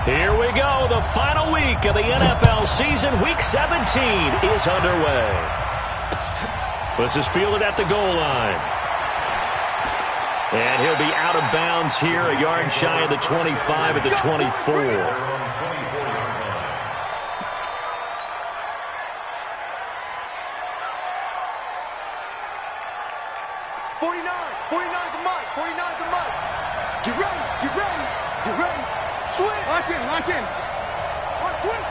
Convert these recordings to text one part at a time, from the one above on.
Here we go. The final week of the NFL season. Week 17 is underway. This is fielded at the goal line. And he'll be out of bounds here, a yard shy of the 25 at the 24. 49's the mark. 49's the mark. Get ready. Get ready. Get ready. Switch. Lock in. Lock in. Switch.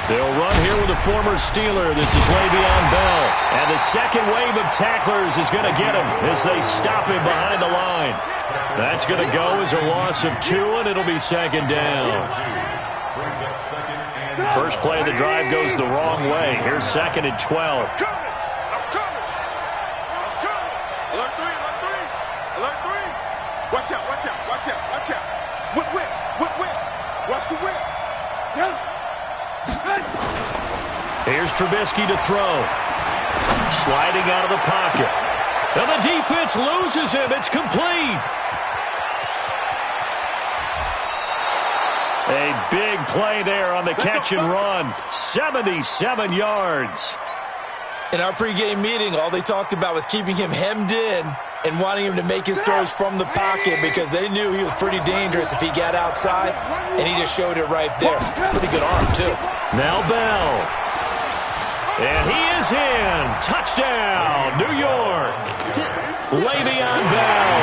They'll run here with a former Steeler. This is Le'Veon Bell. And the second wave of tacklers is going to get him as they stop him behind the line. That's going to go as a loss of 2, and it'll be second down. First play of the drive goes the wrong way. Here's second and 12. Watch out, watch out, watch out, watch out. Whip. Watch the whip. Here's Trubisky to throw. Sliding out of the pocket. And the defense loses him. It's complete. A big play there on the catch and run. 77 yards. In our pregame meeting, all they talked about was keeping him hemmed in and wanting him to make his throws from the pocket because they knew he was pretty dangerous if he got outside, and he just showed it right there. Pretty good arm, too. Now Bell. And he is in. Touchdown, New York. Le'Veon Bell.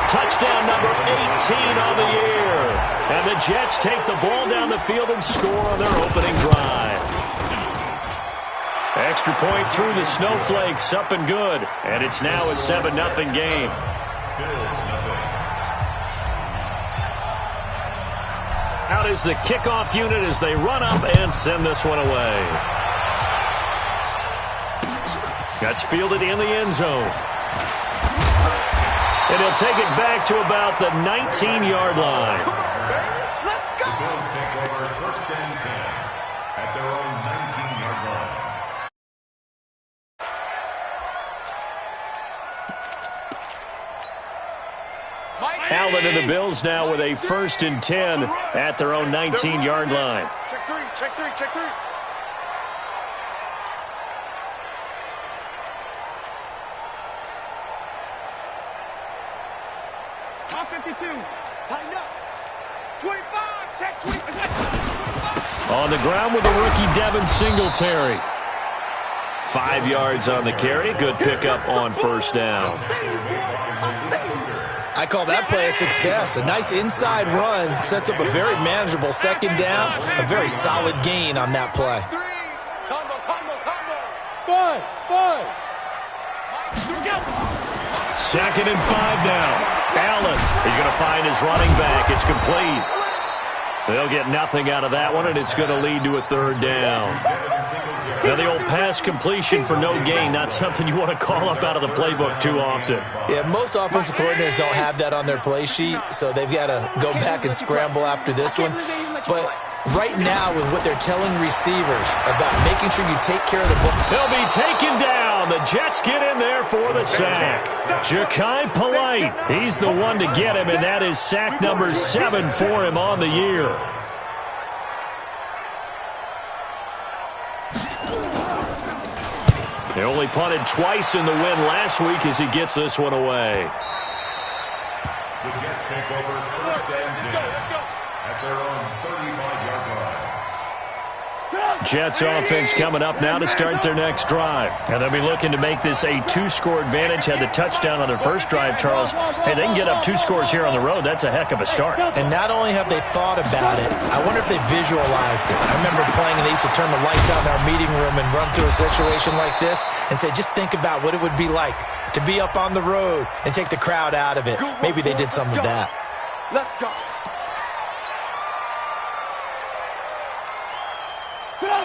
Touchdown number 18 on the year. And the Jets take the ball down the field and score on their opening drive. Extra point through the snowflakes, up and good. And it's now a 7-0 game. Out is the kickoff unit as they run up and send this one away. That's fielded in the end zone. And he'll take it back to about the 19-yard line. Let's go. The Bills take over first and 10 at their own 19-yard line. Allen and the Bills now with a first and 10 at their own 19-yard line. Check three. Top 52. Tighten up. 25. Check 25. On the ground with the rookie Devin Singletary. 5 yards on the carry. Good pickup on first down. I call that play a success. A nice inside run sets up a very manageable second down. A very solid gain on that play. Combo. Second and 5 now. Allen is going to find his running back. It's complete. They'll get nothing out of that one, and it's going to lead to a third down. Now, the old pass completion for no gain, not something you want to call up out of the playbook too often. Yeah, most offensive coordinators don't have that on their play sheet, so they've got to go back and scramble after this one. But right now, with what they're telling receivers about making sure you take care of the ball. They'll be taken down. The Jets get in there for the sack. Ja'Kai Polite, he's the one to get him, and that is sack number 7 for him on the year. They only punted twice in the win last week as he gets this one away. The Jets take over first and 10 at their own 35-yard line. Jets offense coming up now to start their next drive. And they'll be looking to make this a 2-score advantage. Had the touchdown on their first drive, Charles. Hey, they can get up 2 scores here on the road. That's a heck of a start. And not only have they thought about it, I wonder if they visualized it. I remember playing and they used to turn the lights out in our meeting room and run through a situation like this and say, just think about what it would be like to be up on the road and take the crowd out of it. Maybe they did some of that. Let's go.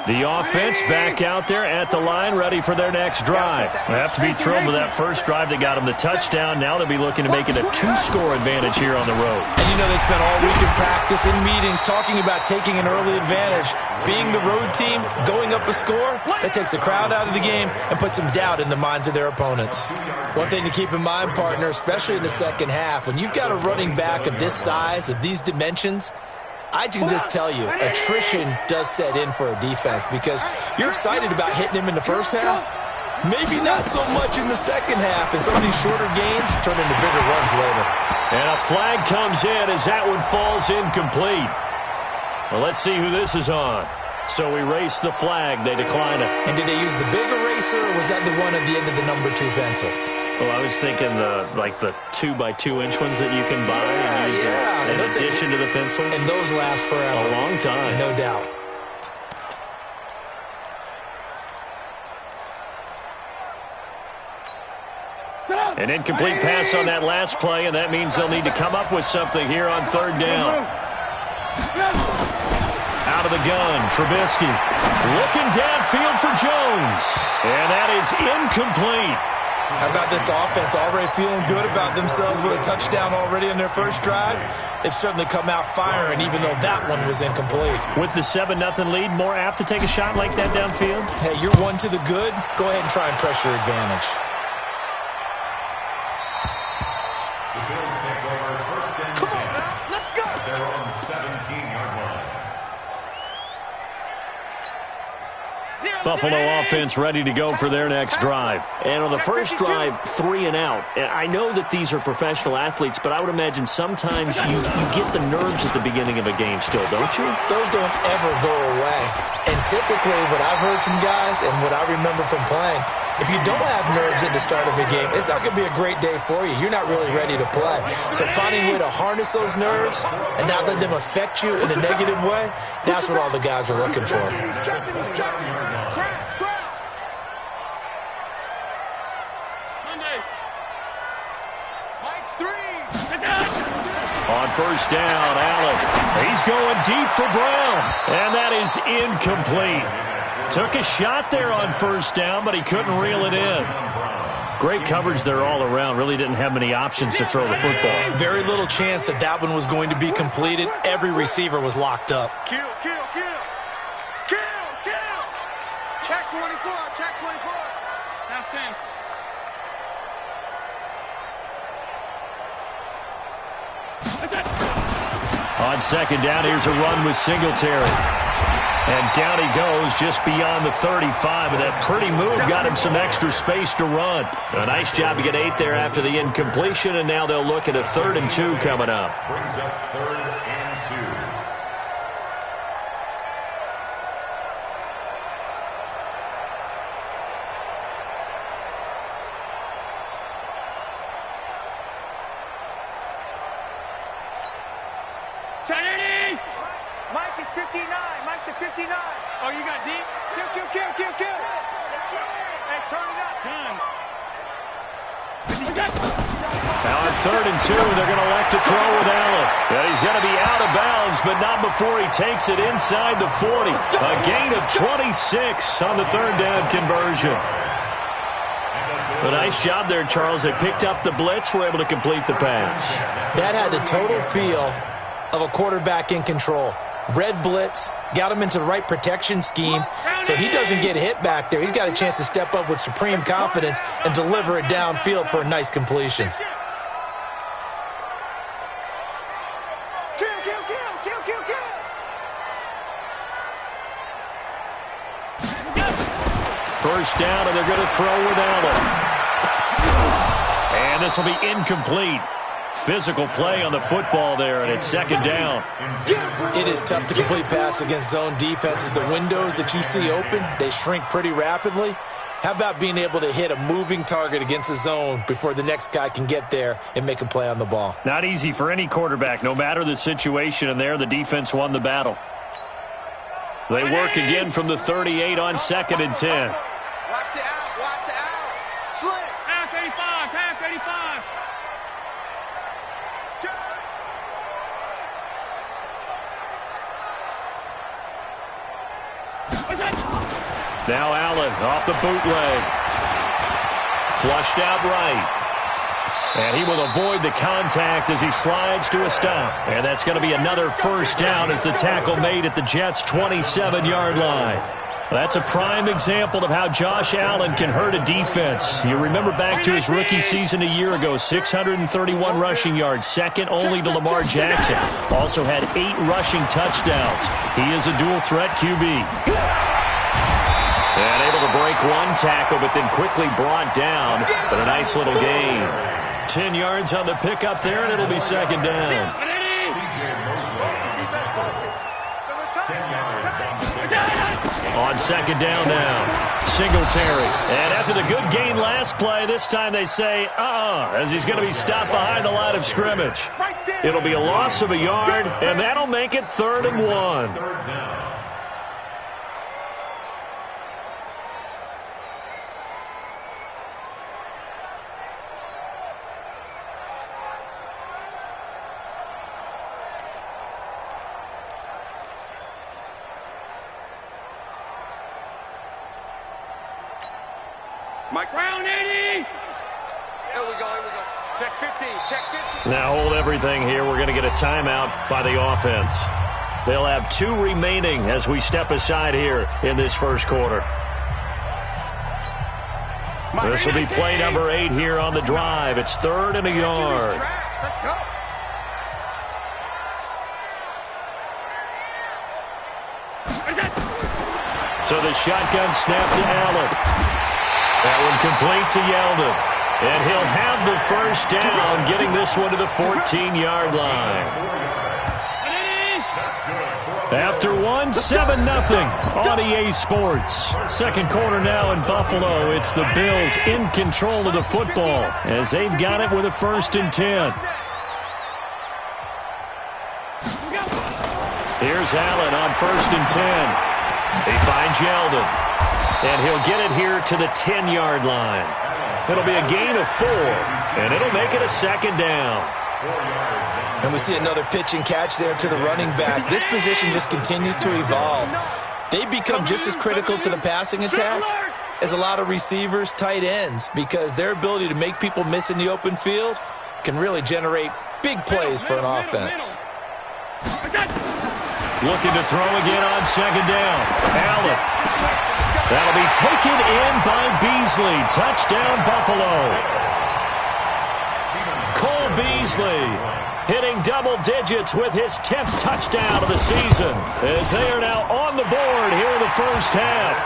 The offense back out there at the line, ready for their next drive. They have to be thrilled with that first drive. They got them the touchdown. Now they'll be looking to make it a 2-score advantage here on the road. And you know they spent all week in practice, in meetings, talking about taking an early advantage. Being the road team, going up a score, that takes the crowd out of the game and puts some doubt in the minds of their opponents. One thing to keep in mind, partner, especially in the second half, when you've got a running back of this size, of these dimensions, I can just tell you, attrition does set in for a defense because you're excited about hitting him in the first half. Maybe not so much in the second half, and some of these shorter gains turn into bigger runs later. And a flag comes in as that one falls incomplete. Well, let's see who this is on. So we erase the flag. They decline it. And did they use the big eraser, or was that the one at the end of the number 2 pencil? Well, I was thinking the 2x2-inch ones that you can buy and use in addition to the pencil. And those last forever. A long time. No doubt. An incomplete pass on that last play, and that means they'll need to come up with something here on third down. Out of the gun, Trubisky looking downfield for Jones. And that is incomplete. How about this offense already feeling good about themselves with a touchdown already in their first drive? They've certainly come out firing, even though that one was incomplete. With the 7-0 lead, more apt to take a shot like that downfield? Hey, you're one to the good. Go ahead and try and press your advantage. The Bills take over first and 10. Let's go. They're on 17-yard line. Buffalo offense ready to go for their next drive. And on the first drive, 3 and out. I know that these are professional athletes, but I would imagine sometimes you get the nerves at the beginning of a game still, don't you? Those don't ever go away. And typically what I've heard from guys and what I remember from playing, if you don't have nerves at the start of a game, it's not going to be a great day for you. You're not really ready to play. So finding a way to harness those nerves and not let them affect you in a negative way, that's what all the guys are looking for. On first down, Allen. He's going deep for Brown. And that is incomplete. Took a shot there on first down, but he couldn't reel it in. Great coverage there all around. Really didn't have many options to throw the football. Very little chance that that one was going to be completed. Every receiver was locked up. Kill. Check 24, check 24. Half 10. On second down, here's a run with Singletary. And down he goes just beyond the 35. And that pretty move got him some extra space to run. A nice job to get 8 there after the incompletion. And now they'll look at a 3rd and 2 coming up. Brings up 3rd and 2. Mike is 59. Mike to 59. Oh, you got deep? Kill. Hey, turn it up. Done. Now on 3rd and 2, they're going to elect to throw with Allen. And he's going to be out of bounds, but not before he takes it inside the 40. A gain of 26 on the 3rd down conversion. A nice job there, Charles. They picked up the blitz, were able to complete the pass. That had the total feel of a quarterback in control. Red blitz, got him into the right protection scheme, so he doesn't get hit back there. He's got a chance to step up with supreme confidence and deliver it downfield for a nice completion. Kill. First down, and they're going to throw with Allen. And this will be incomplete. Physical play on the football there, and it's 2nd down. It is tough to complete pass against zone defenses. The windows that you see open, they shrink pretty rapidly. How about being able to hit a moving target against a zone before the next guy can get there and make a play on the ball? Not easy for any quarterback, no matter the situation, and there the defense won the battle. They work again from the 38 on 2nd and 10. Watch the out. Slick. Half 85. Now Allen off the bootleg. Flushed out right. And he will avoid the contact as he slides to a stop. And that's going to be another first down as the tackle made at the Jets' 27-yard line. That's a prime example of how Josh Allen can hurt a defense. You remember back to his rookie season a year ago, 631 rushing yards, second only to Lamar Jackson. Also had 8 rushing touchdowns. He is a dual-threat QB. And able to break one tackle, but then quickly brought down. But a nice little gain. 10 yards on the pickup there, and it'll be second down. On second down now, Singletary. And after the good gain last play, this time they say, as he's going to be stopped behind the line of scrimmage. It'll be a loss of a yard, and that'll make it 3rd and 1. Mike. Round 80! Here we go. Check 15, check 15. Now hold everything here. We're going to get a timeout by the offense. They'll have 2 remaining as we step aside here in this first quarter. This will be play number 8 here on the drive. It's 3rd and a yard. Let's go. So the shotgun snap to Allen. That one complete to Yeldon. And he'll have the first down, getting this one to the 14-yard line. After 1, 7-0 on EA Sports. Second quarter now in Buffalo. It's the Bills in control of the football as they've got it with a 1st and 10. Here's Allen on 1st and 10. He finds Yeldon. And he'll get it here to the 10-yard line. It'll be a gain of 4, and it'll make it a second down. And we see another pitch and catch there to the running back. This position just continues to evolve. They become just as critical to the passing attack as a lot of receivers, tight ends, because their ability to make people miss in the open field can really generate big plays for an offense. Looking to throw again on second down. Allen. That'll be taken in by Beasley. Touchdown, Buffalo. Cole Beasley hitting double digits with his 10th touchdown of the season as they are now on the board here in the first half.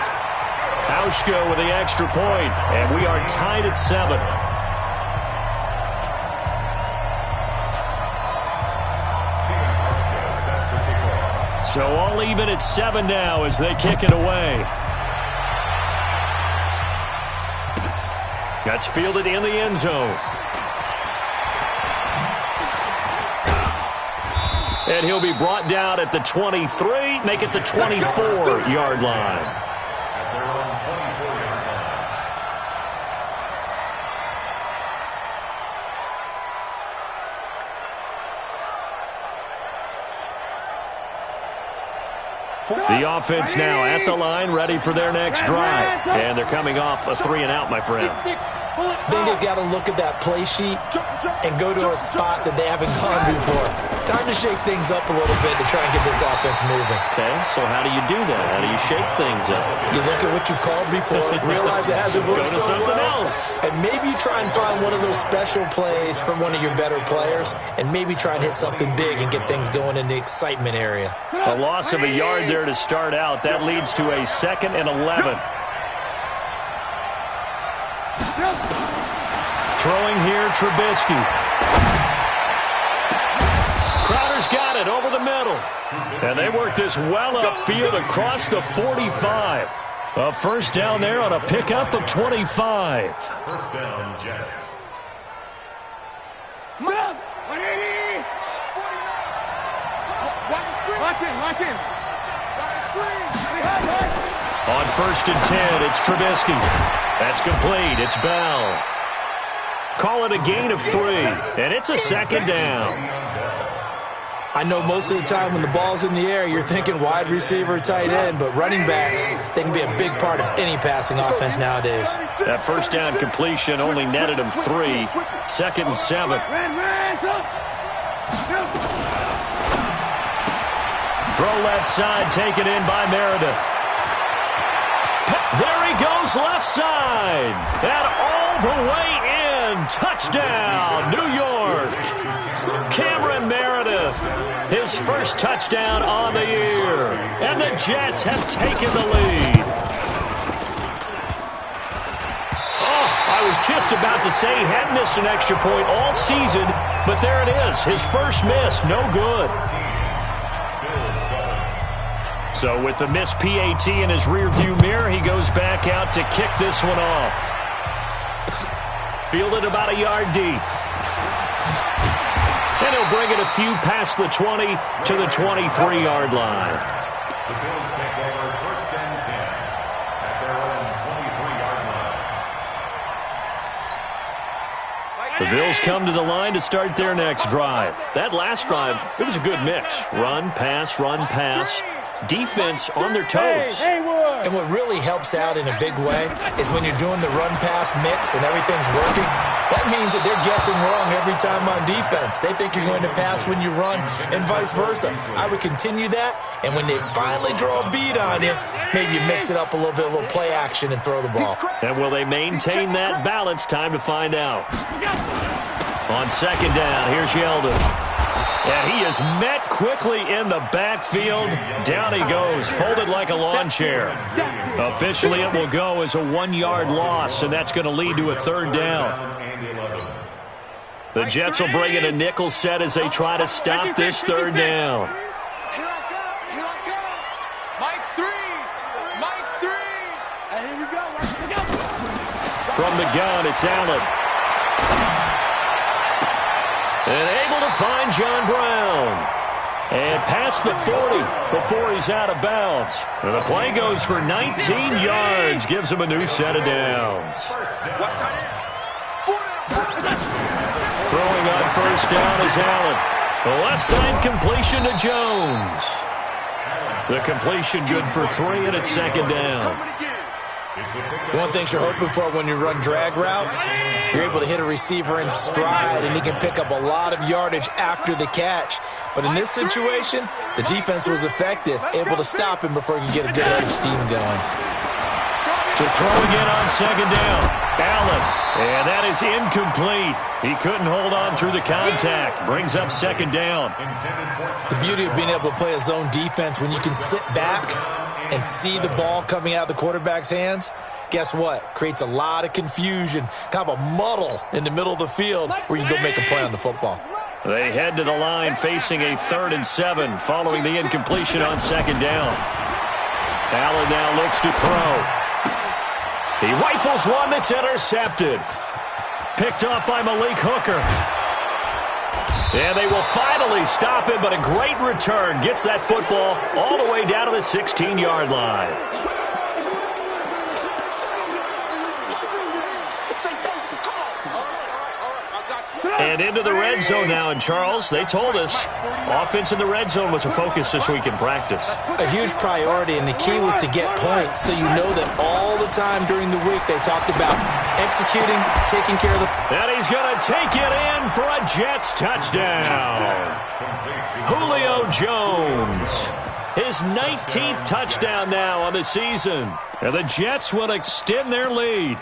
Hauschka with the extra point, and we are tied at 7. So all even at 7 now as they kick it away. That's fielded in the end zone. And he'll be brought down at the 23, make it the 24-yard line. The offense now at the line, ready for their next drive. And they're coming off a 3-and-out, my friend. I think they've got to look at that play sheet and go to a spot that they haven't gone before. Time to shake things up a little bit to try and get this offense moving. Okay, so how do you do that? How do you shake things up? You look at what you called before, realize it hasn't worked so something well, else. and maybe try and find one of those special plays from one of your better players, and maybe try and hit something big and get things going in the excitement area. A loss of a yard there to start out. That leads to a 2nd and 11. Throwing here, Trubisky. Crowder's got it over the middle. And they work this well upfield across the 45. A first down there on a pickup of 25. First down, Jets. Lock in. On 1st and 10, it's Trubisky. That's complete. It's Bell. Call it a gain of 3, and it's a second down. I know most of the time when the ball's in the air, you're thinking wide receiver, tight end, but running backs, they can be a big part of any passing offense nowadays. That first down completion only netted him 3. 2nd and 7. Throw left side, taken in by Meredith. There he goes left side. And all the way in. Touchdown, New York. Cameron Meredith, his first touchdown on the year. And the Jets have taken the lead. Oh, I was just about to say he hadn't missed an extra point all season, but there it is. His first miss, no good. So with the missed PAT in his rearview mirror, he goes back out to kick this one off. Fielded about a yard deep. And he'll bring it a few past the 20 to the 23-yard line. The Bills take over 1st and 10 at their own 23-yard line. The Bills come to the line to start their next drive. That last drive, it was a good mix. Run, pass. Defense on their toes. And what really helps out in a big way is when you're doing the run-pass mix and everything's working, that means that they're guessing wrong every time on defense. They think you're going to pass when you run and vice versa. I would continue that, and when they finally draw a beat on you, maybe you mix it up a little bit, a little play action, and throw the ball. And will they maintain that balance? Time to find out. On 2nd down, here's Yeldon. And he is met quickly in the backfield. Down he goes, folded like a lawn chair. Officially, it will go as a 1-yard loss, and that's going to lead to a 3rd down. The Jets will bring in a nickel set as they try to stop this 3rd down. Here I come. Mike 3. And here we go. From the gun, it's Allen. And able to find John Brown. And past the 40 before he's out of bounds. And the play goes for 19 yards. Gives him a new set of downs. Throwing on 1st down is Allen. The left side completion to Jones. The completion good for 3, and it's 2nd down. One thing you're hoping for when you run drag routes, you're able to hit a receiver in stride, and he can pick up a lot of yardage after the catch. But in this situation, the defense was effective, able to stop him before he could get a good head of steam going. To throw again on 2nd down, Allen. And that is incomplete. He couldn't hold on through the contact. Brings up 2nd down. The beauty of being able to play a zone defense when you can sit back and see the ball coming out of the quarterback's hands, guess what? Creates a lot of confusion, kind of a muddle in the middle of the field where you can go make a play on the football. They head to the line facing a 3rd and 7 following the incompletion on 2nd down. Allen now looks to throw. He rifles one that's intercepted. Picked up by Malik Hooker. And they will finally stop him, but a great return. Gets that football all the way down to the 16-yard line. And into the red zone now. And, Charles, they told us offense in the red zone was a focus this week in practice. A huge priority, and the key was to get points, so you know that all the time during the week they talked about executing, taking care of the... And he's going to take it in for a Jets touchdown. Julio Jones, his 19th touchdown now on the season. And the Jets will extend their lead.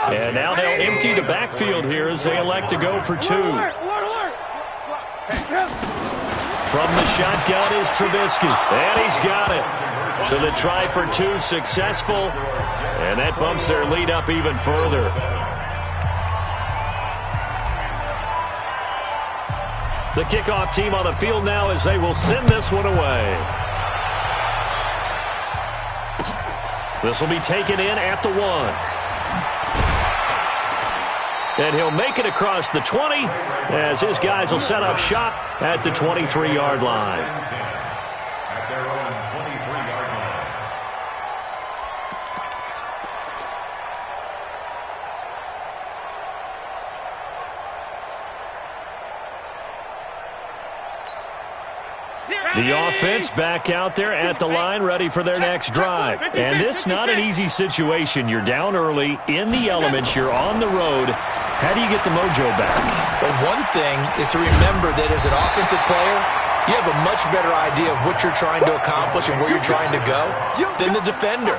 And now they'll empty the backfield here as they elect to go for 2. From the shotgun is Trubisky. And he's got it. So the try for 2 successful. And that bumps their lead up even further. The kickoff team on the field now as they will send this one away. This will be taken in at the 1. And he'll make it across the 20 as his guys will set up shop at the 23-yard line. At their own 23-yard The offense back out there at the line, ready for their next drive. And this not an easy situation. You're down early, in the elements, you're on the road. How do you get the mojo back? Well, one thing is to remember that as an offensive player, you have a much better idea of what you're trying to accomplish and where you're trying to go than the defender.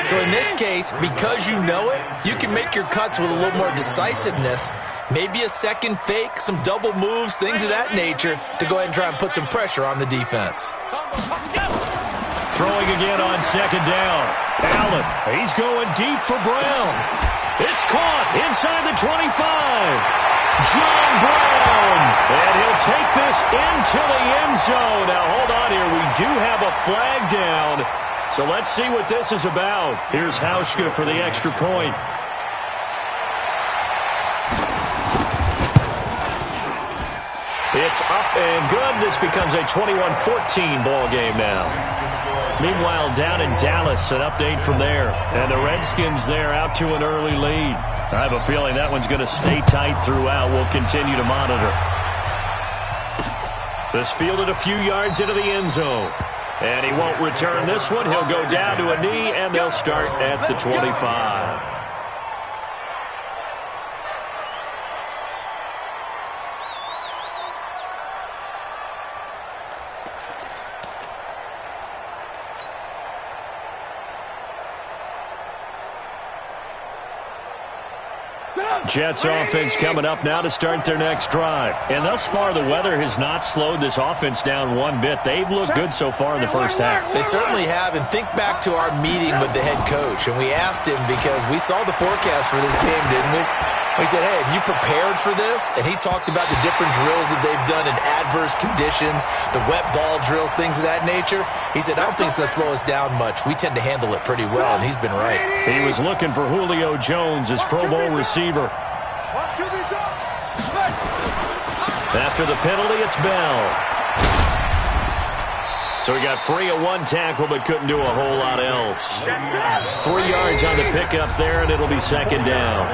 So in this case, because you know it, you can make your cuts with a little more decisiveness. Maybe a second fake, some double moves, things of that nature to go ahead and try and put some pressure on the defense. Throwing again on second down. Allen, he's going deep for Brown. It's caught inside the 25. John Brown. And he'll take this into the end zone. Now, hold on here. We do have a flag down. So let's see what this is about. Here's Hauschka for the extra point. It's up and good. This becomes a 21-14 ball game now. Meanwhile, down in Dallas, an update from there. And the Redskins there out to an early lead. I have a feeling that one's going to stay tight throughout. We'll continue to monitor. This fielded a few yards into the end zone. And he won't return this one. He'll go down to a knee, and they'll start at the 25. Jets offense coming up now to start their next drive. And thus far, the weather has not slowed this offense down one bit. They've looked good so far in the first half. They certainly have. And think back to our meeting with the head coach. And we asked him because we saw the forecast for this game, didn't we? We said, hey, have you prepared for this? And he talked about the different drills that they've done in adverse conditions, the wet ball drills, things of that nature. He said, I don't think it's going to slow us down much. We tend to handle it pretty well, and he's been right. He was looking for Julio Jones, his Pro Bowl receiver. After the penalty, it's Bell. So he got free of one tackle but couldn't do a whole lot else. 3 yards on the pickup there, and it'll be second down.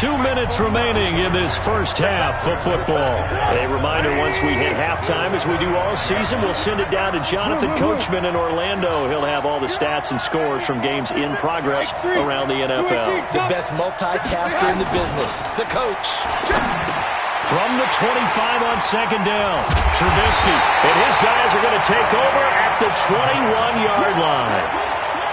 2 minutes remaining in this first half of football. A reminder, once we hit halftime, as we do all season, we'll send it down to Jonathan Coachman in Orlando. He'll have all the stats and scores from games in progress around the NFL. The best multitasker in the business, the coach. From the 25 on second down, Trubisky and his guys are going to take over at the 21-yard line.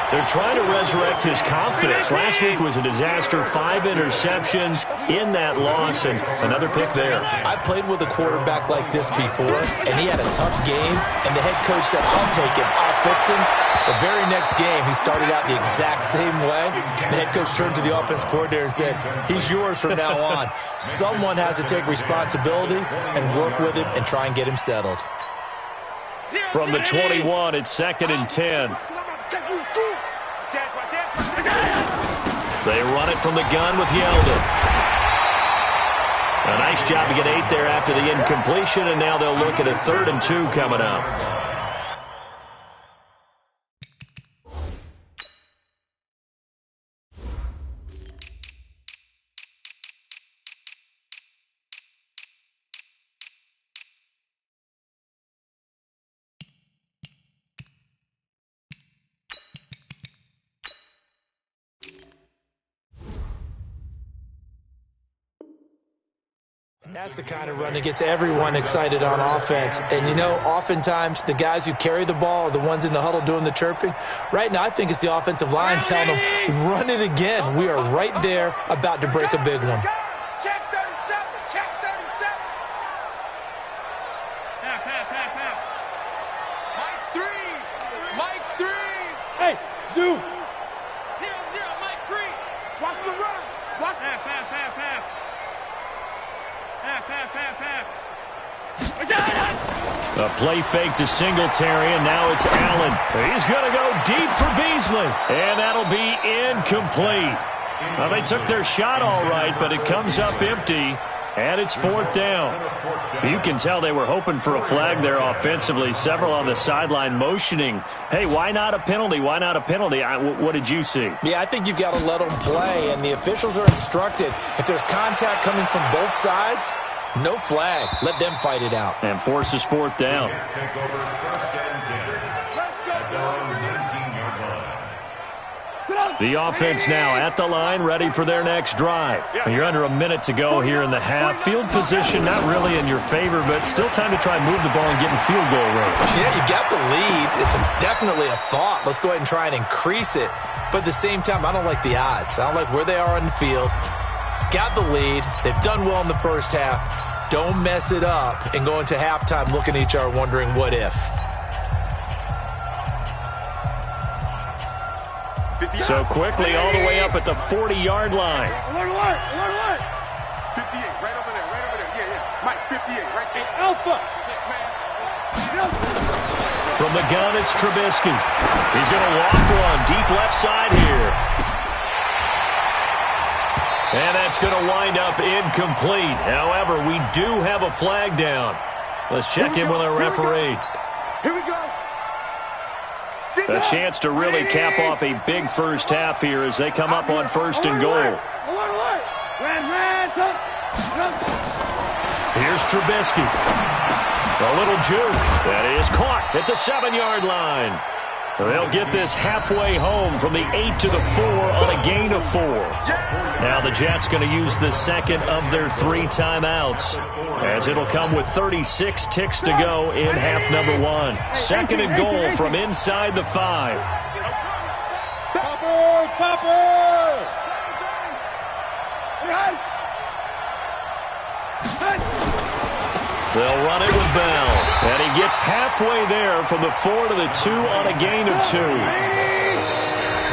They're trying to resurrect his confidence. Last week was a disaster. 5 interceptions in that loss, and another pick there. I played with a quarterback like this before, and he had a tough game, and the head coach said, I'll take him, I'll fix him. The very next game, he started out the exact same way. The head coach turned to the offense coordinator and said, he's yours from now on. Someone has to take responsibility and work with him and try and get him settled. From the 21, it's second and 10. They run it from the gun with Yeldon. A nice job to get 8 there after the incompletion, and now they'll look at a 3rd and 2 coming up. That's the kind of run that gets everyone excited on offense. And, you know, oftentimes the guys who carry the ball are the ones in the huddle doing the chirping. Right now, I think it's the offensive line telling them, run it again. We are right there about to break a big one. Check 37. Check 37. Mike 3. Hey, Zoo. 0-0, Mike 3. Watch the run. Watch the half. A play fake to Singletary, and now it's Allen. He's going to go deep for Beasley, and that'll be incomplete. Well, they took their shot all right, but it comes up empty, and it's 4th down. You can tell they were hoping for a flag there offensively. Several on the sideline motioning, hey, why not a penalty? Why not a penalty? What did you see? Yeah, I think you've got to let them play, and the officials are instructed. If there's contact coming from both sides, No flag. Let them fight it out. And forces fourth down. Jets take over first and 10 at their own 19-yard line. The offense now at the line, ready for their next drive. You're under a minute to go here in the half. Field position not really in your favor, but still time to try and move the ball and get in field goal range. Yeah, you got the lead. It's definitely a thought. Let's go ahead and try and increase it. But at the same time, I don't like the odds. I don't like where they are on the field. Got the lead. They've done well in the first half. Don't mess it up and go into halftime looking at each other wondering what if. So quickly all the way up at the 40-yard line. Alert. 58, right over there. Yeah. Mike, 58, right there. Alpha. 6 man. From the gun, it's Trubisky. He's going to lock one deep left side here. And that's going to wind up incomplete. However, we do have a flag down. Let's check in with our referee. Here we go. A chance to really cap off a big first half here as they come up on first and goal. Alert. Here's Trubisky. A little juke. That is caught at the 7-yard line. They'll get this halfway home from the 8 to the 4 on a gain of 4. Now the Jets going to use the second of their 3 timeouts, as it'll come with 36 ticks to go in half number 1. Second and goal from inside the 5. Topper! They'll run it with Bell, and he gets halfway there from the 4 to the 2 on a gain of 2.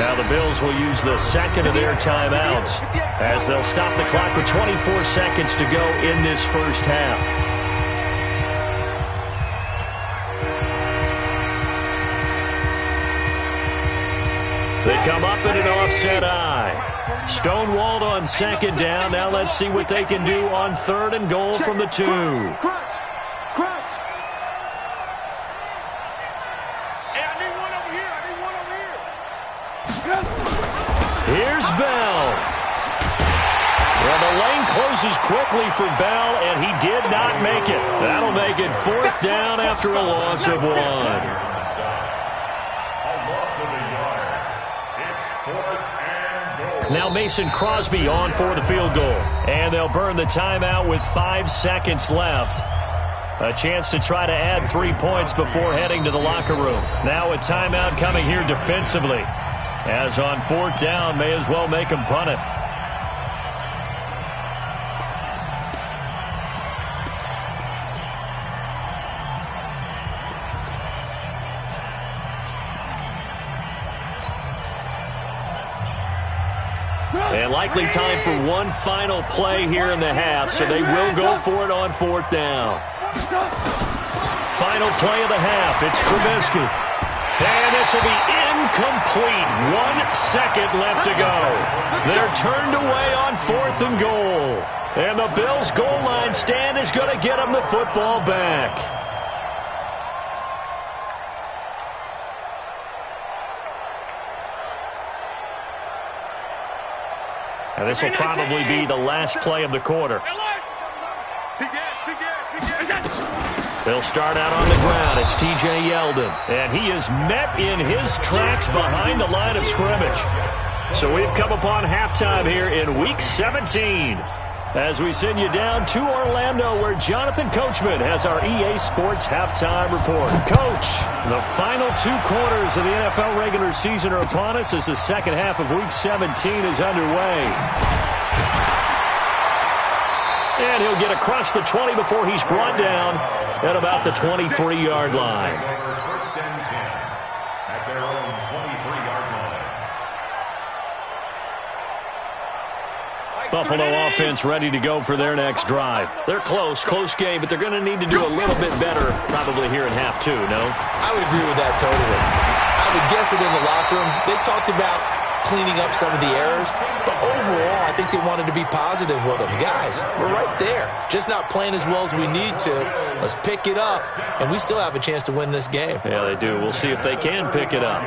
Now the Bills will use the second of their timeouts as they'll stop the clock with 24 seconds to go in this first half. They come up in an offset eye. Stonewalled on second down. Now let's see what they can do on third and goal from the 2. Crunch. Hey, I need one over here. Here's Bell. Well, the lane closes quickly for Bell, and he did not make it. That'll make it fourth down after a loss of 1. Now Mason Crosby on for the field goal. And they'll burn the timeout with 5 seconds left. A chance to try to add 3 points before heading to the locker room. Now a timeout coming here defensively. As on fourth down, may as well make them punt it. And likely time for one final play here in the half, so they will go for it on fourth down. Final play of the half, it's Trubisky. And this will be incomplete. 1 second left to go. They're turned away on fourth and goal. And the Bills' goal line stand is going to get them the football back. And this will probably be the last play of the quarter. They'll start out on the ground. It's T.J. Yeldon. And he is met in his tracks behind the line of scrimmage. So we've come upon halftime here in Week 17. As we send you down to Orlando, where Jonathan Coachman has our EA Sports Halftime Report. Coach, the final 2 quarters of the NFL regular season are upon us as the second half of Week 17 is underway. And he'll get across the 20 before he's brought down at about the 23-yard line. First and 10 at their own 23-yard line. Buffalo offense ready to go for their next drive. They're close game, but they're going to need to do a little bit better probably here in half 2, no? I would agree with that totally. I would guess it in the locker room. They talked about cleaning up some of the errors, but overall, I think they wanted to be positive with them. Guys, we're right there. Just not playing as well as we need to. Let's pick it up, and we still have a chance to win this game. Yeah, they do. We'll see if they can pick it up.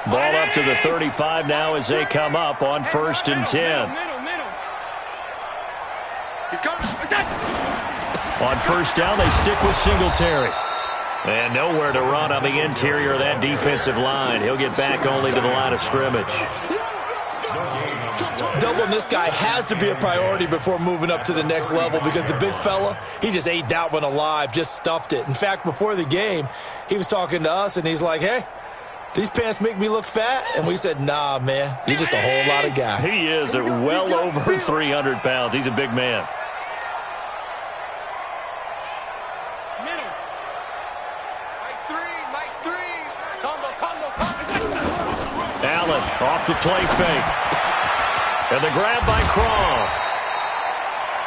Ball up to the 35 now as they come up on first and 10. On first down, they stick with Singletary. And nowhere to run on the interior of that defensive line. He'll get back only to the line of scrimmage. Doubling this guy has to be a priority before moving up to the next level because the big fella, he just ate that one alive, just stuffed it. In fact, before the game, he was talking to us, and he's like, hey, these pants make me look fat? And we said, nah, man, you're just a whole lot of guy. He is at well over 300 pounds. He's a big man. Allen off the play fake. And the grab by Croft.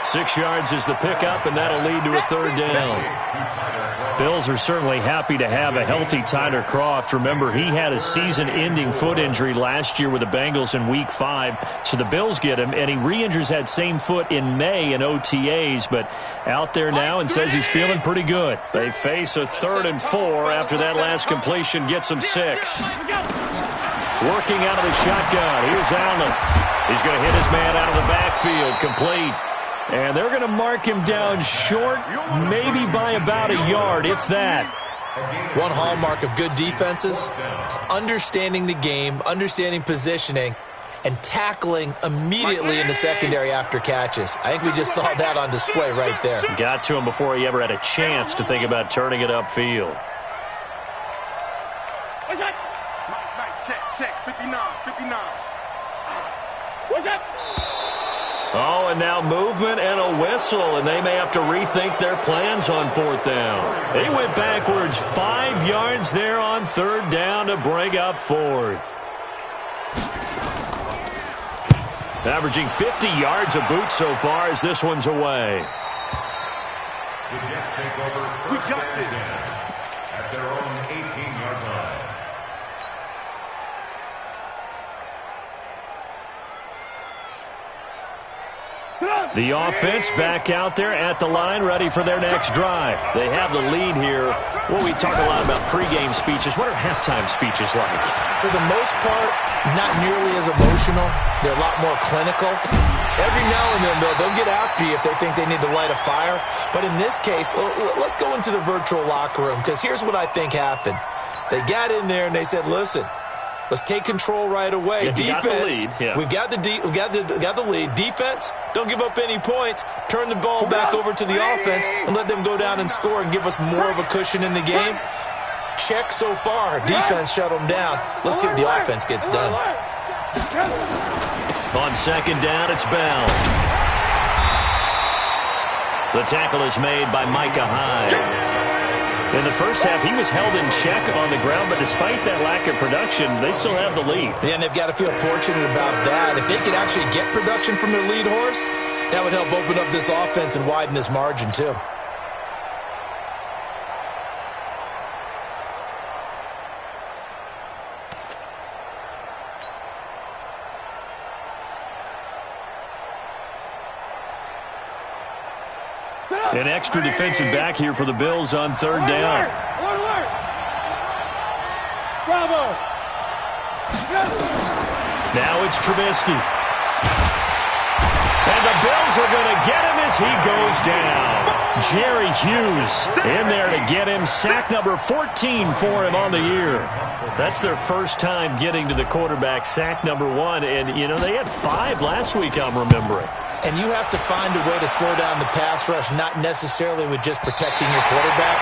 6 yards is the pickup, and that'll lead to a third down. Bills are certainly happy to have a healthy Tyler Croft. Remember, he had a season-ending foot injury last year with the Bengals in Week 5. So the Bills get him, and he re-injures that same foot in May in OTAs, but out there now and says he's feeling pretty good. They face a 3rd and 4 after that last completion gets him 6. Working out of the shotgun. Here's Allen. He's going to hit his man out of the backfield. Complete. And they're going to mark him down short, maybe by about a yard, if that. One hallmark of good defenses is understanding the game, understanding positioning, and tackling immediately in the secondary after catches. I think we just saw that on display right there. Got to him before he ever had a chance to think about turning it upfield. What's that? Check, 59. What's that? Oh, and now movement and a whistle, and they may have to rethink their plans on 4th down. They went backwards 5 yards there on 3rd down to bring up 4th. Averaging 50 yards a boot so far as this one's away. The Jets take over first and 10 at their own 18-yard line. The offense back out there at the line, ready for their next drive. They have the lead here. Well, we talk a lot about pregame speeches. What are halftime speeches like? For the most part, not nearly as emotional. They're a lot more clinical. Every now and then, they'll get after you if they think they need to light a fire. But in this case, let's go into the virtual locker room, because here's what I think happened. They got in there and they said, listen, let's take control right away. Yeah, defense, yeah. we've got the lead. Defense, don't give up any points. Turn the ball back over to the offense and let them go down and score and give us more of a cushion in the game. Check so far. Defense shut them down. Let's see what the offense gets done. On 2nd down, it's Bell. The tackle is made by Micah Hyde. In the first half, he was held in check on the ground, but despite that lack of production, they still have the lead. Yeah, and they've got to feel fortunate about that. If they could actually get production from their lead horse, that would help open up this offense and widen this margin, too. An extra defensive back here for the Bills on 3rd down. Alert! Bravo! Now it's Trubisky. And the Bills are going to get him as he goes down. Jerry Hughes in there to get him. Sack number 14 for him on the year. That's their first time getting to the quarterback, sack number 1. And, you know, they had 5 last week, I'm remembering. And you have to find a way to slow down the pass rush, not necessarily with just protecting your quarterback,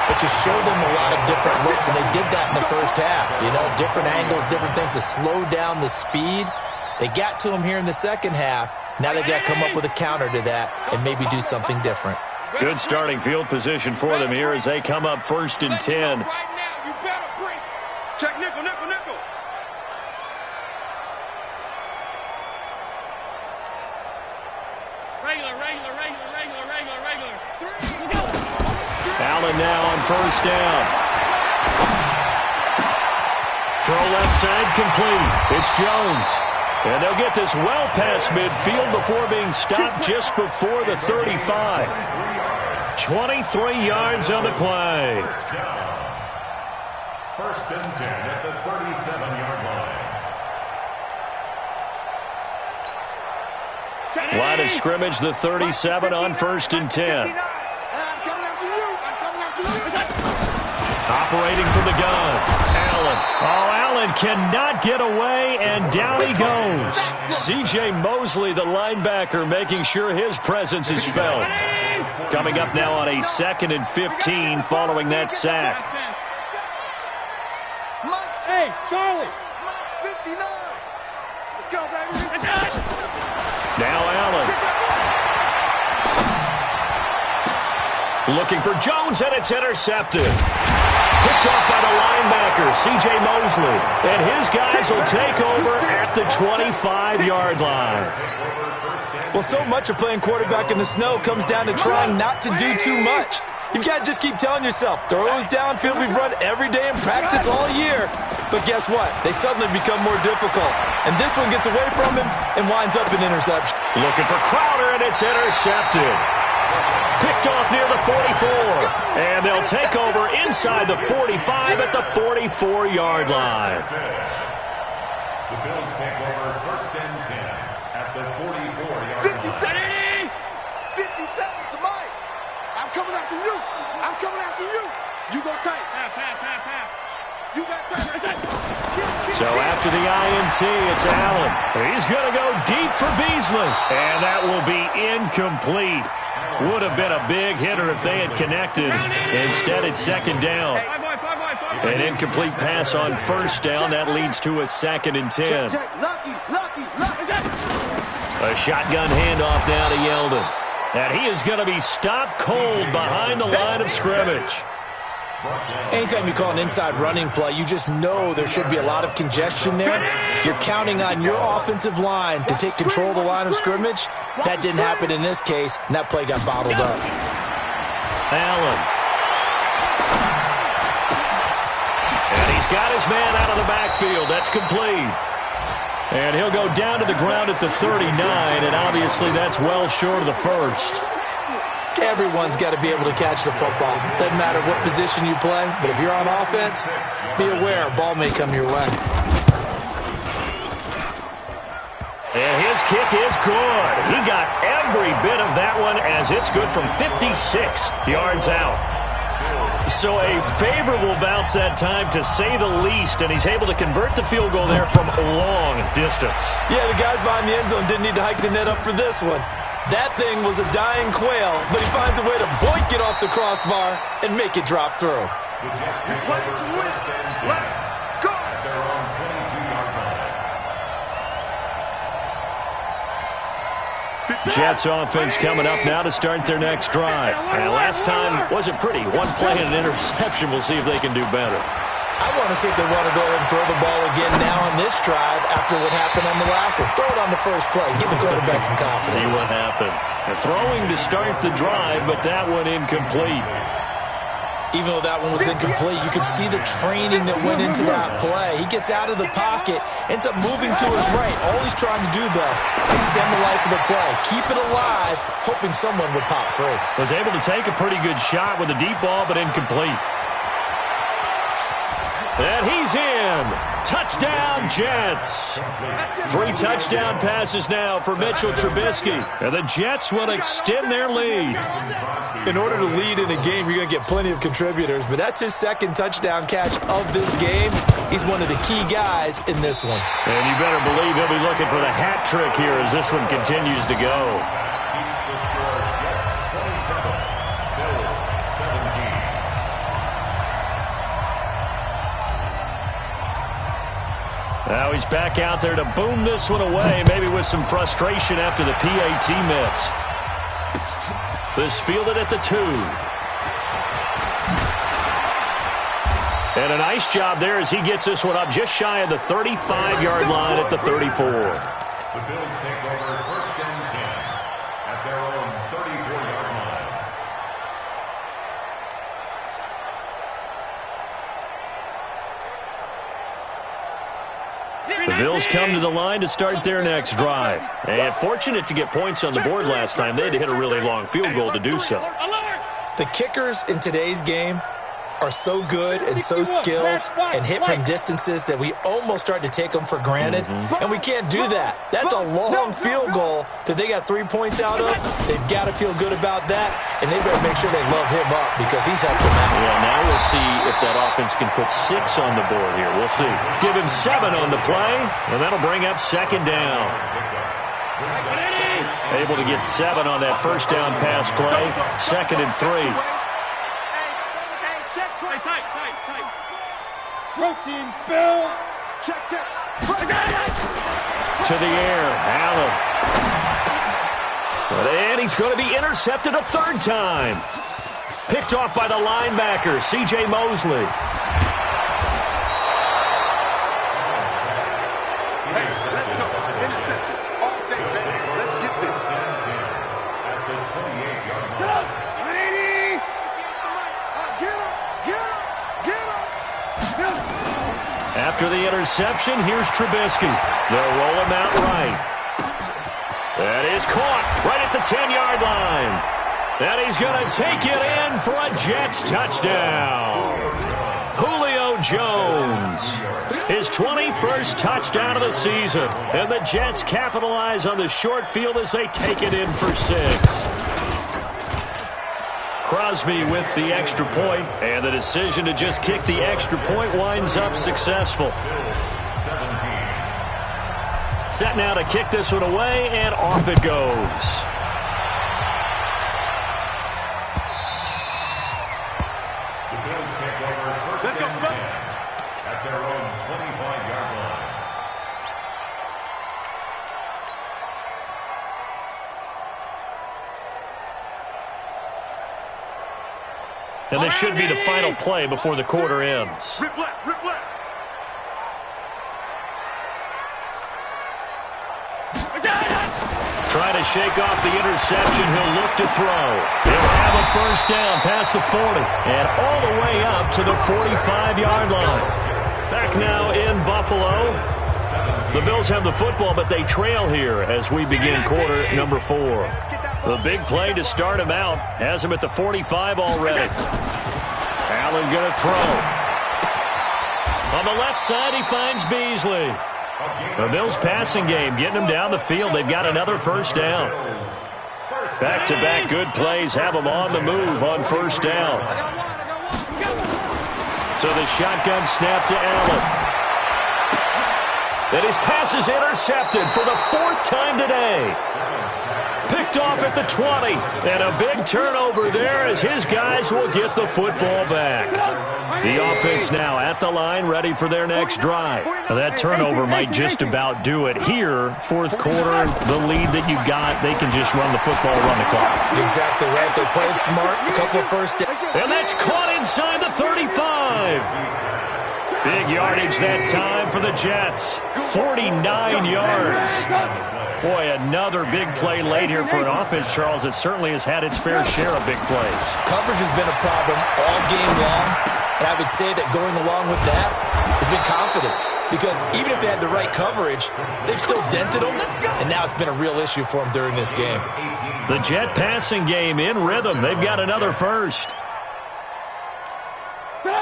but just show them a lot of different looks, and they did that in the first half. You know, different angles, different things to slow down the speed. They got to him here in the second half. Now they've got to come up with a counter to that and maybe do something different. Good starting field position for them here as they come up 1st and 10. Check nickel. Regular. Allen now on 1st down. Throw left side complete. It's Jones. And they'll get this well past midfield before being stopped just before the 35. 23 yards on the play. 1st and 10 at the 37-yard line. Line of scrimmage, the 37 on 1st and 10. operating from the gun. Allen. Oh, Allen cannot get away, and down he goes. C.J. Mosley, the linebacker, making sure his presence is felt. Coming up now on a 2nd and 15 following that sack. Hey, Charlie. 59. Let's go, baby. Now Allen. Looking for Jones, and it's intercepted. Picked off by the linebacker, C.J. Mosley. And his guys will take over at the 25-yard line. Well, so much of playing quarterback in the snow comes down to trying not to do too much. You've got to just keep telling yourself, throws downfield we've run every day in practice all year. But guess what? They suddenly become more difficult. And this one gets away from him and winds up an interception. Looking for Crowder, and it's intercepted. Picked off near the 44. And they'll take over inside the 45 at the 44-yard line. The Bills take over 1st and 10 at the 44-yard line. 50 seconds to Mike. I'm coming after you. I'm coming after you. You go tight. You got tight. So after the INT, it's Allen. He's going to go deep for Beasley. And that will be incomplete. Would have been a big hitter if they had connected. Instead, it's 2nd down. An incomplete pass on 1st down. That leads to a 2nd and 10. A shotgun handoff now to Yeldon. And he is going to be stopped cold behind the line of scrimmage. Anytime you call an inside running play, you just know there should be a lot of congestion there. You're counting on your offensive line to take control of the line of scrimmage. That didn't happen in this case, and that play got bottled up. Allen. And he's got his man out of the backfield. That's complete. And he'll go down to the ground at the 39, and obviously that's well short of the 1st. Everyone's got to be able to catch the football. Doesn't matter what position you play, but if you're on offense, be aware a ball may come your way. And his kick is good. He got every bit of that one as it's good from 56 yards out. So a favorable bounce that time, to say the least, and he's able to convert the field goal there from a long distance. Yeah, the guys behind the end zone didn't need to hike the net up for this one. That thing was a dying quail, but he finds a way to boink it off the crossbar and make it drop through. The Jets take over 1st and 10 at their own 22-yard line. Jets offense coming up now to start their next drive. And last time wasn't pretty. One play and an interception. We'll see if they can do better. I want to see if they want to go ahead and throw the ball again now on this drive after what happened on the last one. Throw it on the first play. Give the quarterback some confidence. See what happens. They're throwing to start the drive, but that one incomplete. Even though that one was incomplete, you could see the training that went into that play. He gets out of the pocket, ends up moving to his right. All he's trying to do, though, extend the life of the play. Keep it alive, hoping someone would pop free. Was able to take a pretty good shot with a deep ball, but incomplete. And he's in. Touchdown, Jets. 3 touchdown passes now for Mitchell Trubisky. And the Jets will extend their lead. In order to lead in a game, you're going to get plenty of contributors, but that's his 2nd touchdown catch of this game. He's one of the key guys in this one. And you better believe he'll be looking for the hat trick here as this one continues to go. Now he's back out there to boom this one away, maybe with some frustration after the PAT miss. This fielded at the 2. And a nice job there as he gets this one up just shy of the 35-yard line at the 34. The Bills take over 1st and 10 at their own 34-yard line. The Bills come to the line to start their next drive. And fortunate to get points on the board last time. They had to hit a really long field goal to do so. The kickers in today's game are so good and so skilled and hit from distances that we almost start to take them for granted, and we can't do that. That's a long field goal that they got 3 points out of. They've got to feel good about that, and they better make sure they love him up because he's helped them out. Yeah, now we'll see if that offense can put 6 on the board here. We'll see. Give him 7 on the play, and that'll bring up second down. Able to get 7 on that first down pass play. 2nd and 3. Protein spill. Check. To the air. Allen. And he's going to be intercepted a 3rd time. Picked off by the linebacker, C.J. Mosley. Hey, let's go. Interception. All day, baby. Let's get this. At the 28-yard line. Get up. After the interception, here's Trubisky. They'll roll him out right. That is caught right at the 10-yard line. And he's going to take it in for a Jets touchdown. Julio Jones, his 21st touchdown of the season. And the Jets capitalize on the short field as they take it in for 6. Crosby with the extra point, and the decision to just kick the extra point winds up successful. Set now to kick this one away, and off it goes. The Bills take over first and 10 at their own 25-yard line. And this should be the final play before the quarter ends. Rip left. Trying to shake off the interception. He'll look to throw. He'll have a first down past the 40 and all the way up to the 45-yard line. Back now in Buffalo. The Bills have the football, but they trail here as we begin quarter number 4. The big play to start him out has him at the 45 already. Allen going to throw. On the left side, he finds Beasley. The Bills' passing game getting them down the field. They've got another first down. Back-to-back good plays have them on the move on first down. So the shotgun snap to Allen. And his pass is intercepted for the 4th time today. Picked off at the 20. And a big turnover there as his guys will get the football back. The offense now at the line, ready for their next drive. Now that turnover might just about do it. Here, 4th quarter, the lead that you've got, they can just run the football, run the clock. Exactly right. They played smart. A couple of first downs. And that's caught inside the 35. Big yardage that time for the Jets. 49 yards. Boy, another big play late here for an offense, Charles, that certainly has had its fair share of big plays. Coverage has been a problem all game long, and I would say that going along with that has been confidence. Because even if they had the right coverage, they've still dented them, and now it's been a real issue for them during this game. The Jet passing game in rhythm. They've got another first.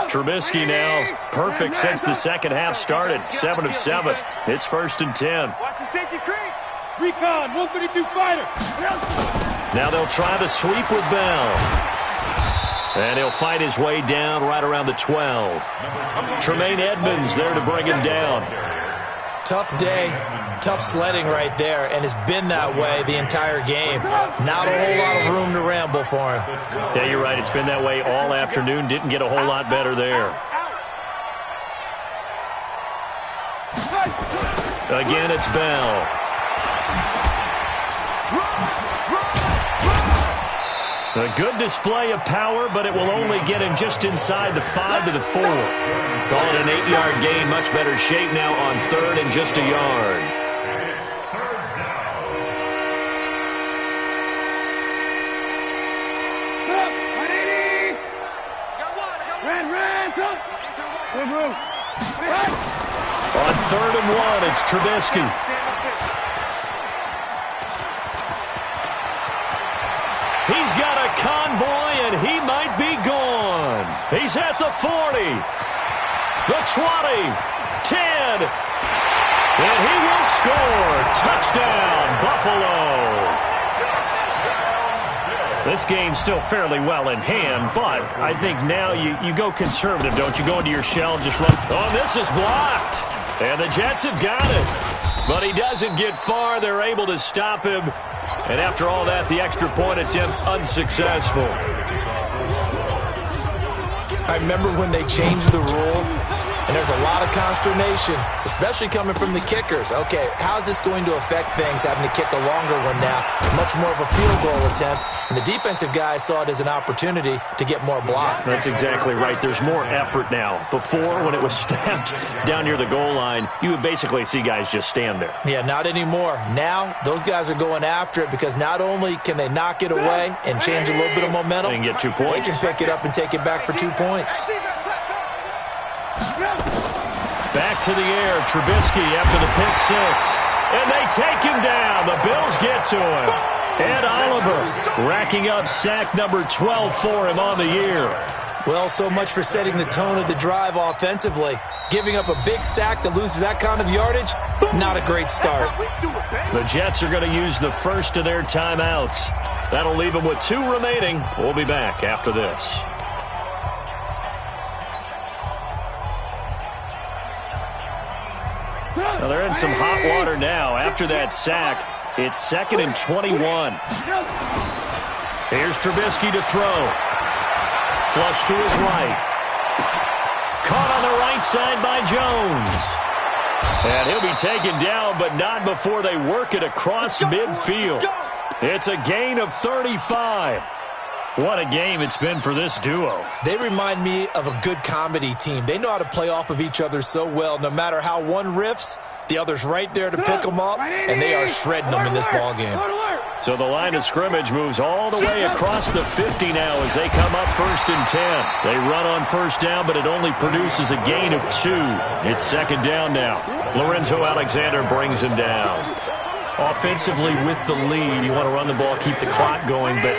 Trubisky now perfect since the second half started. 7 of 7. It's 1st and 10. Watch the safety creep. Recon, 152 fighter. Now they'll try the sweep with Bell. And he'll fight his way down right around the 12. Tremaine Edmonds there to bring him down. Tough day, tough sledding right there, and it's been that way the entire game. Not a whole lot of room to ramble for him. Yeah, you're right. It's been that way all afternoon. Didn't get a whole lot better there. Again, it's Bell. A good display of power, but it will only get him just inside the 5 to the 4. Call it an 8-yard gain. Much better shape now on 3rd and just a yard. And it's 3rd down. On 3rd and 1, it's Trubisky. He's got a convoy, and he might be gone. He's is at the 40, the 20, 10, and he will score. Touchdown, Buffalo. This game's still fairly well in hand, but I think now you go conservative, don't you? Go into your shell and just run. Oh, this is blocked. And the Jets have got it. But he doesn't get far. They're able to stop him. And after all that, the extra point attempt unsuccessful. I remember when they changed the rule, and there's a lot of consternation, especially coming from the kickers. Okay, how's this going to affect things, having to kick a longer one now? Much more of a field goal attempt. And the defensive guys saw it as an opportunity to get more block. That's exactly right. There's more effort now. Before, when it was snapped down near the goal line, you would basically see guys just stand there. Yeah, not anymore. Now, those guys are going after it because not only can they knock it away and change a little bit of momentum, they can get 2 points. They can pick it up and take it back for 2 points. Back to the air, Trubisky after the pick six. And they take him down. The Bills get to him. Ed Oliver racking up sack number 12 for him on the year. Well, so much for setting the tone of the drive offensively. Giving up a big sack that loses that kind of yardage, not a great start. The Jets are going to use the first of their timeouts. That'll leave them with 2 remaining. We'll be back after this. Well, they're in some hot water now. After that sack, it's 2nd and 21. Here's Trubisky to throw. Flush to his right. Caught on the right side by Jones. And he'll be taken down, but not before they work it across midfield. It's a gain of 35. What a game it's been for this duo. They remind me of a good comedy team. They know how to play off of each other so well. No matter how one riffs, the other's right there to pick them up, and they are shredding them in this ballgame. So the line of scrimmage moves all the way across the 50 now as they come up 1st and 10. They run on 1st down, but it only produces a gain of 2. It's 2nd down now. Lorenzo Alexander brings him down. Offensively with the lead, you want to run the ball, keep the clock going, but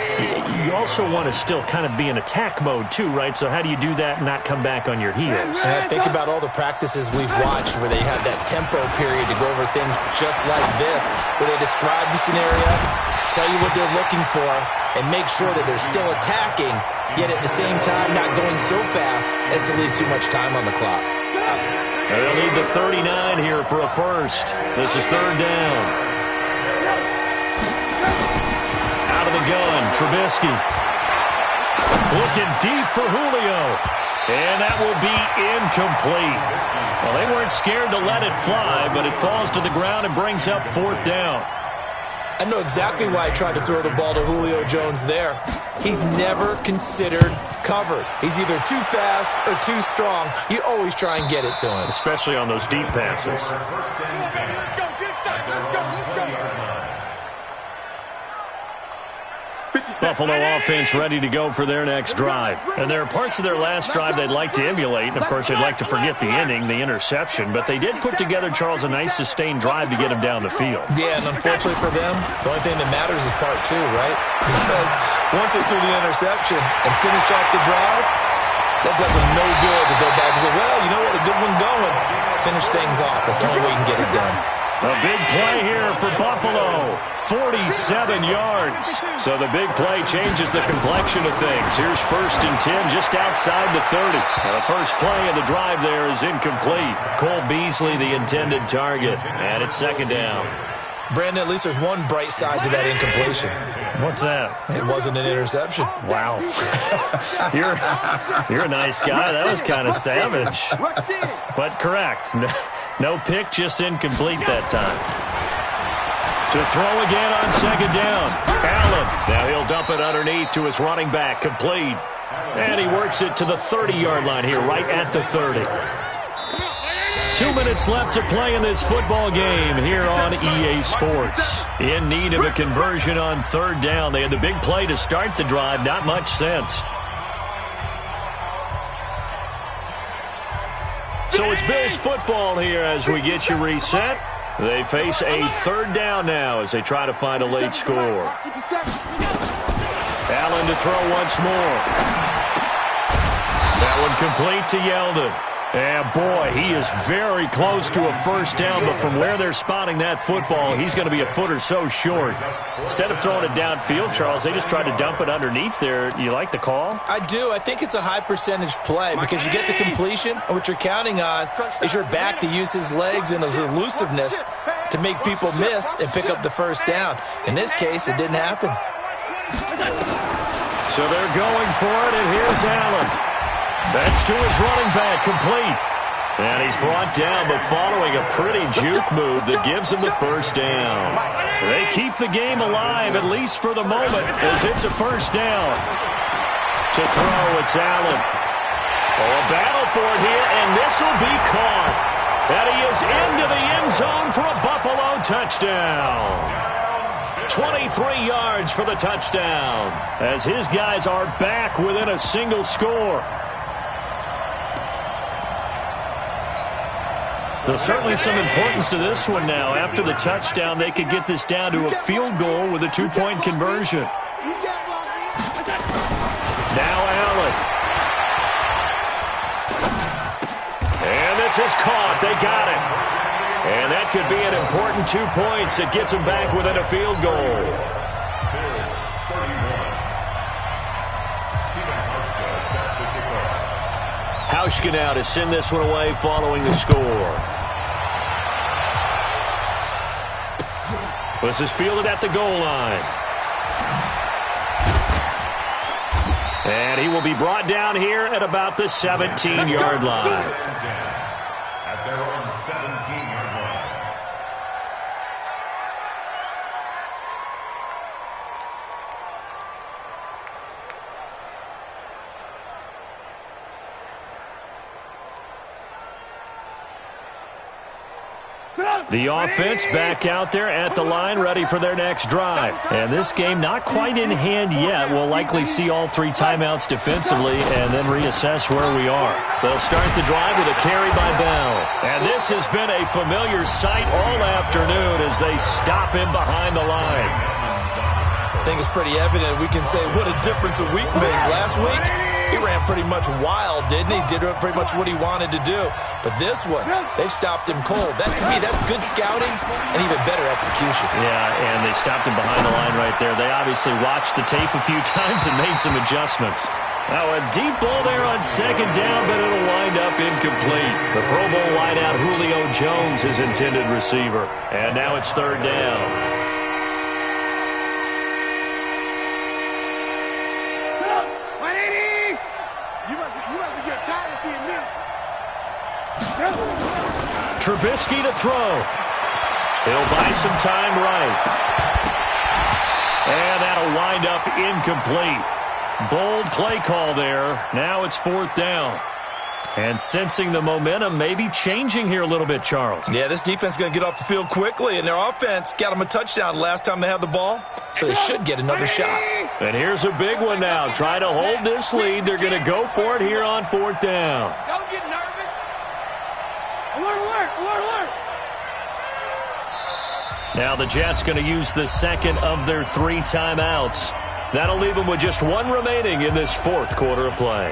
you also want to still kind of be in attack mode too, right? So how do you do that and not come back on your heels? Think about all the practices we've watched where they have that tempo period to go over things just like this, where they describe the scenario, tell you what they're looking for, and make sure that they're still attacking, yet at the same time not going so fast as to leave too much time on the clock. They'll need the 39 here for a first. This is 3rd down. Out of the gun, Trubisky. Looking deep for Julio. And that will be incomplete. Well, they weren't scared to let it fly, but it falls to the ground and brings up 4th down. I know exactly why I tried to throw the ball to Julio Jones there. He's never considered covered. He's either too fast or too strong. You always try and get it to him. Especially on those deep passes. Buffalo offense ready to go for their next drive. And there are parts of their last drive they'd like to emulate. And, of course, they'd like to forget the ending, the interception. But they did put together, Charles, a nice sustained drive to get him down the field. Yeah, and unfortunately for them, the only thing that matters is part 2, right? Because once they threw the interception and finished off the drive, that does them no good to go back and say, well, you know what, a good one going. Finish things off. That's the only way you can get it done. A big play here for Buffalo. 47 yards. So the big play changes the complexion of things. Here's 1st and 10 just outside the 30. The first play of the drive there is incomplete. Cole Beasley, the intended target. And it's 2nd down. Brandon, at least there's one bright side to that incompletion. What's that? It wasn't an interception. Wow. You're a nice guy. That was kind of savage. But correct. No pick, just incomplete that time. To throw again on 2nd down. Allen. Now he'll dump it underneath to his running back. Complete. And he works it to the 30-yard line here, right at the 30. 2 minutes left to play in this football game here on EA Sports. In need of a conversion on 3rd down. They had the big play to start the drive. Not much sense. So it's Bills football here as we get you reset. They face a 3rd down now as they try to find a late score. Allen to throw once more. That one complete to Yeldon. And, boy, he is very close to a first down, but from where they're spotting that football, he's going to be a foot or so short. Instead of throwing it downfield, Charles, they just tried to dump it underneath there. You like the call? I do. I think it's a high-percentage play because you get the completion, and what you're counting on is your back to use his legs and his elusiveness to make people miss and pick up the first down. In this case, it didn't happen. So they're going for it, and here's Allen. That's to his running back, complete. And he's brought down, but following a pretty juke move that gives him the first down. They keep the game alive, at least for the moment, as it's a first down. To throw, it's Allen. Oh, a battle for it here, and this will be caught. And he is into the end zone for a Buffalo touchdown. 23 yards for the touchdown, as his guys are back within a single score. So certainly some importance to this one now. After the touchdown, they could get this down to a field goal with a two-point conversion. Now Allen. And this is caught. They got it. And that could be an important 2 points that gets them back within a field goal. Hauschka now to send this one away following the score. This is fielded at the goal line. And he will be brought down here at about the 17-yard line. At their own 17-yard line. The offense back out there at the line, ready for their next drive. And this game not quite in hand yet. We'll likely see all three timeouts defensively and then reassess where we are. They'll start the drive with a carry by Bell. And this has been a familiar sight all afternoon as they stop him behind the line. I think it's pretty evident. We can say what a difference a week makes. Last week, he ran pretty much wild, didn't he? Did pretty much what he wanted to do. But this one, they've stopped him cold. That, to me, that's good scouting and even better execution. Yeah, and they stopped him behind the line right there. They obviously watched the tape a few times and made some adjustments. Now a deep ball there on second down, but it'll wind up incomplete. The Pro Bowl wideout Julio Jones is intended receiver. And now it's third down. Trubisky to throw. He'll buy some time right. And that'll wind up incomplete. Bold play call there. Now it's fourth down. And sensing the momentum, maybe changing here a little bit, Charles. Yeah, this defense is going to get off the field quickly, and their offense got them a touchdown last time they had the ball, so they should get another shot. And here's a big one now. Try to hold this lead. They're going to go for it here on fourth down. Don't get nervous. Alert, alert, alert, alert. Now the Jets going to use the second of their three timeouts. That'll leave them with just one remaining in this fourth quarter of play.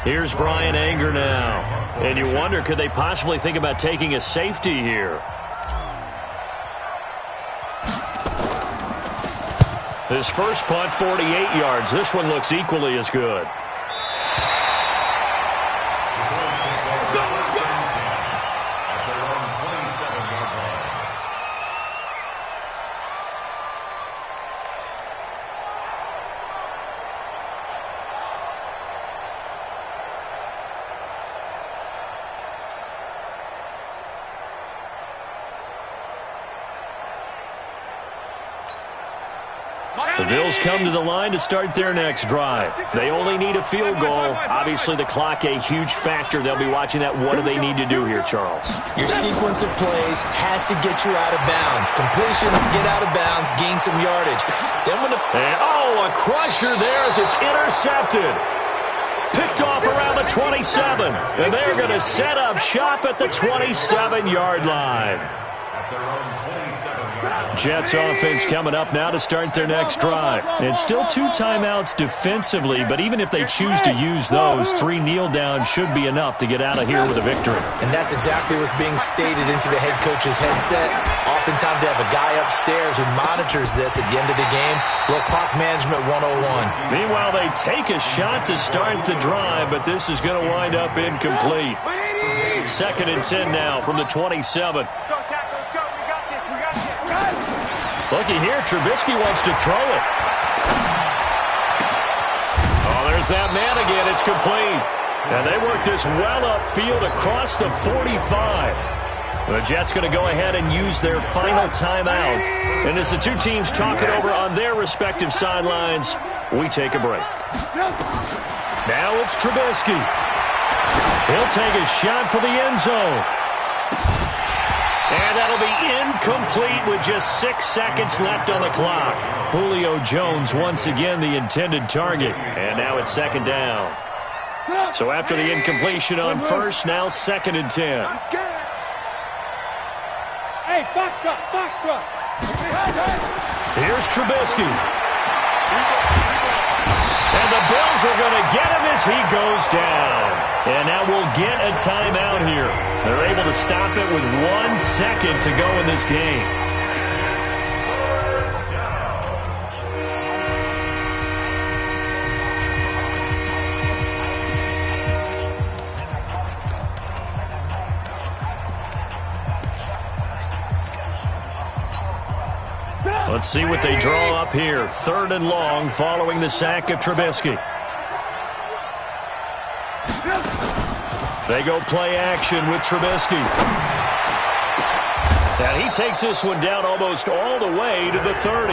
Here's Brian Anger now. And you wonder, could they possibly think about taking a safety here? His first punt, 48 yards. This one looks equally as good. The Bills come to the line to start their next drive. They only need a field goal. Obviously, the clock a huge factor. They'll be watching that. What do they need to do here, Charles? Your sequence of plays has to get you out of bounds. Completions, get out of bounds, gain some yardage. Then when a crusher there as it's intercepted. Picked off around the 27. And they're going to set up shop at the 27-yard line. at their own 27-yard line. Jets offense coming up now to start their next drive. It's still 2 timeouts defensively, but even if they choose to use those, 3 kneel downs should be enough to get out of here with a victory. And that's exactly what's being stated into the head coach's headset. Oftentimes they have a guy upstairs who monitors this at the end of the game. Little clock management 101. Meanwhile, they take a shot to start the drive, but this is going to wind up incomplete. 2nd and 10 now from the 27. Looky here, Trubisky wants to throw it. Oh, there's that man again. It's complete. And they work this well upfield across the 45. The Jets going to go ahead and use their final timeout. And as the 2 teams talk it over on their respective sidelines, we take a break. Now it's Trubisky. He'll take a shot for the end zone. And that'll be incomplete with just 6 seconds left on the clock. Julio Jones once again the intended target. And now it's 2nd down. So after the incompletion on first, now 2nd and 10. Hey, foxtrot. Here's Trubisky. And the Bills are going to get him as he goes down. And now we'll get a timeout here. They're able to stop it with 1 second to go in this game. Let's see what they draw up here. 3rd and long following the sack of Trubisky. They go play action with Trubisky. And he takes this one down almost all the way to the 30.